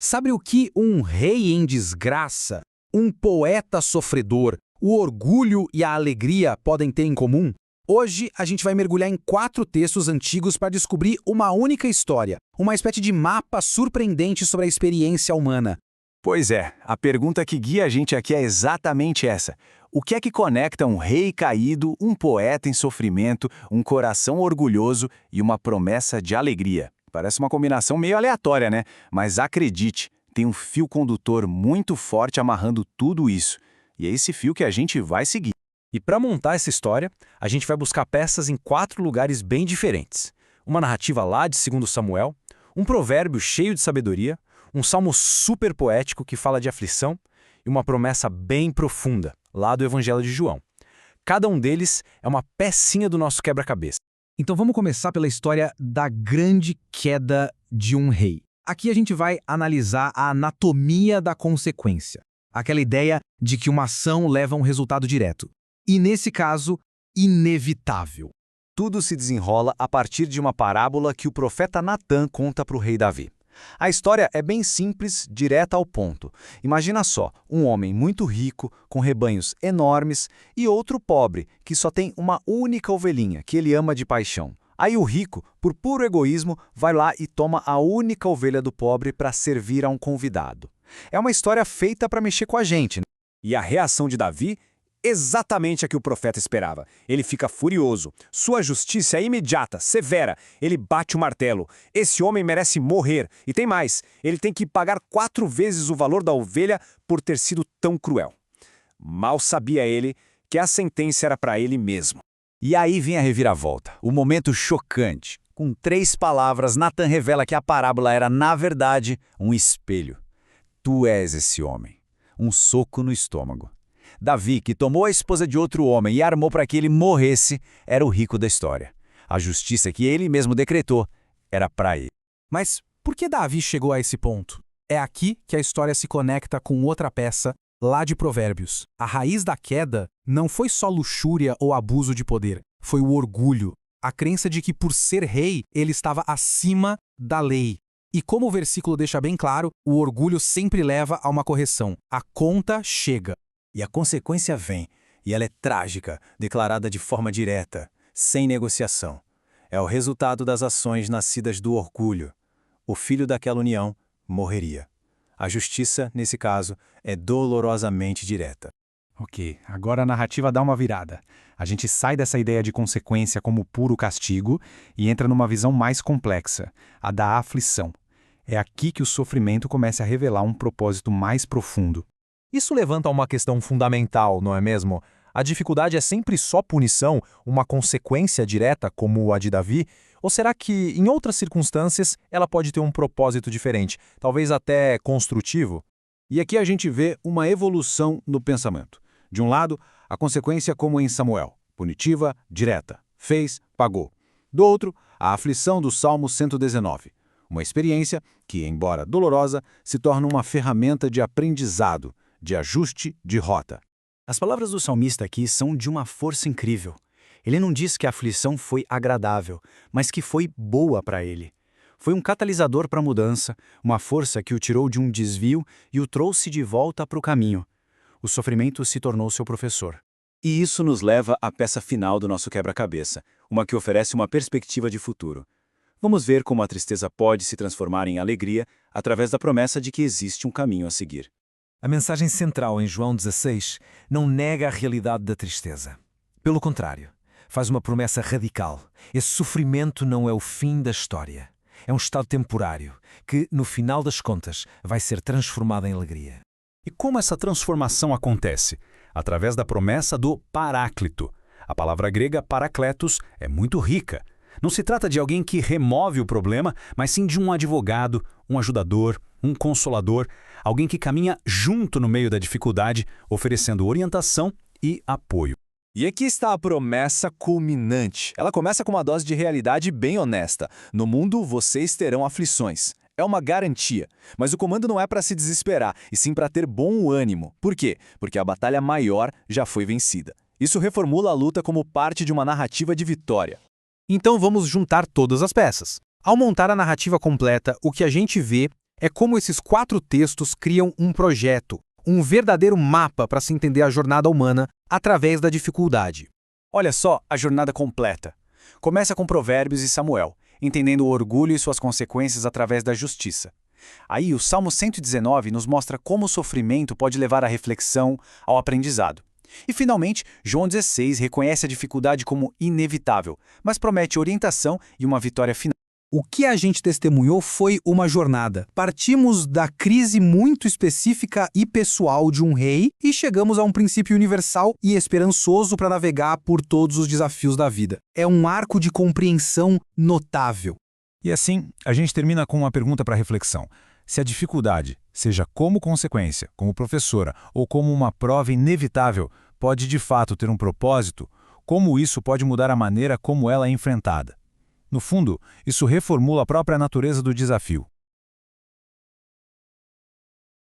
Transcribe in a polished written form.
Sabe o que um rei em desgraça, um poeta sofredor, o orgulho e a alegria podem ter em comum? Hoje a gente vai mergulhar em 4 textos antigos para descobrir uma única história, uma espécie de mapa surpreendente sobre a experiência humana. Pois é, a pergunta que guia a gente aqui é exatamente essa. O que é que conecta um rei caído, um poeta em sofrimento, um coração orgulhoso e uma promessa de alegria? Parece uma combinação meio aleatória, né? Mas acredite, tem um fio condutor muito forte amarrando tudo isso. E é esse fio que a gente vai seguir. E para montar essa história, a gente vai buscar peças em 4 lugares bem diferentes. Uma narrativa lá de 2 Samuel, um provérbio cheio de sabedoria, um salmo super poético que fala de aflição e uma promessa bem profunda, lá do Evangelho de João. Cada um deles é uma pecinha do nosso quebra-cabeça. Então vamos começar pela história da grande queda de um rei. Aqui a gente vai analisar a anatomia da consequência. Aquela ideia de que uma ação leva a um resultado direto. E nesse caso, inevitável. Tudo se desenrola a partir de uma parábola que o profeta Natã conta para o rei Davi. A história é bem simples, direta ao ponto. Imagina só, um homem muito rico, com rebanhos enormes, e outro pobre, que só tem uma única ovelhinha, que ele ama de paixão. Aí o rico, por puro egoísmo, vai lá e toma a única ovelha do pobre para servir a um convidado. É uma história feita para mexer com a gente, né? E a reação de Davi? Exatamente a que o profeta esperava. Ele fica furioso. Sua justiça é imediata, severa. Ele bate o martelo. Esse homem merece morrer. E tem mais, ele tem que pagar 4 vezes o valor da ovelha por ter sido tão cruel. Mal sabia ele que a sentença era para ele mesmo. E aí vem a reviravolta, o momento chocante. Com 3 palavras, Natã revela que a parábola era, na verdade, um espelho. Tu és esse homem. Um soco no estômago. Davi, que tomou a esposa de outro homem e armou para que ele morresse, era o rico da história. A justiça que ele mesmo decretou era para ele. Mas por que Davi chegou a esse ponto? É aqui que a história se conecta com outra peça, lá de Provérbios. A raiz da queda não foi só luxúria ou abuso de poder, foi o orgulho. A crença de que por ser rei, ele estava acima da lei. E como o versículo deixa bem claro, o orgulho sempre leva a uma correção. A conta chega. E a consequência vem, e ela é trágica, declarada de forma direta, sem negociação. É o resultado das ações nascidas do orgulho. O filho daquela união morreria. A justiça, nesse caso, é dolorosamente direta. Ok, agora a narrativa dá uma virada. A gente sai dessa ideia de consequência como puro castigo e entra numa visão mais complexa, a da aflição. É aqui que o sofrimento começa a revelar um propósito mais profundo. Isso levanta uma questão fundamental, não é mesmo? A dificuldade é sempre só punição, uma consequência direta como a de Davi? Ou será que, em outras circunstâncias, ela pode ter um propósito diferente, talvez até construtivo? E aqui a gente vê uma evolução no pensamento. De um lado, a consequência como em Samuel, punitiva, direta, fez, pagou. Do outro, a aflição do Salmo 119, uma experiência que, embora dolorosa, se torna uma ferramenta de aprendizado, de ajuste de rota. As palavras do salmista aqui são de uma força incrível. Ele não diz que a aflição foi agradável, mas que foi boa para ele. Foi um catalisador para a mudança, uma força que o tirou de um desvio e o trouxe de volta para o caminho. O sofrimento se tornou seu professor. E isso nos leva à peça final do nosso quebra-cabeça, uma que oferece uma perspectiva de futuro. Vamos ver como a tristeza pode se transformar em alegria através da promessa de que existe um caminho a seguir. A mensagem central em João 16 não nega a realidade da tristeza. Pelo contrário, faz uma promessa radical. Esse sofrimento não é o fim da história. É um estado temporário que, no final das contas, vai ser transformado em alegria. E como essa transformação acontece? Através da promessa do Paráclito. A palavra grega parakletos é muito rica. Não se trata de alguém que remove o problema, mas sim de um advogado, um ajudador, um consolador, alguém que caminha junto no meio da dificuldade, oferecendo orientação e apoio. E aqui está a promessa culminante. Ela começa com uma dose de realidade bem honesta. No mundo, vocês terão aflições. É uma garantia. Mas o comando não é para se desesperar, e sim para ter bom ânimo. Por quê? Porque a batalha maior já foi vencida. Isso reformula a luta como parte de uma narrativa de vitória. Então vamos juntar todas as peças. Ao montar a narrativa completa, o que a gente vê É como esses 4 textos criam um projeto, um verdadeiro mapa para se entender a jornada humana através da dificuldade. Olha só a jornada completa. Começa com Provérbios e Samuel, entendendo o orgulho e suas consequências através da justiça. Aí o Salmo 119 nos mostra como o sofrimento pode levar à reflexão, ao aprendizado. E finalmente, João 16 reconhece a dificuldade como inevitável, mas promete orientação e uma vitória final. O que a gente testemunhou foi uma jornada. Partimos da crise muito específica e pessoal de um rei e chegamos a um princípio universal e esperançoso para navegar por todos os desafios da vida. É um arco de compreensão notável. E assim, a gente termina com uma pergunta para reflexão. Se a dificuldade, seja como consequência, como professora ou como uma prova inevitável, pode de fato ter um propósito, como isso pode mudar a maneira como ela é enfrentada? No fundo, isso reformula a própria natureza do desafio.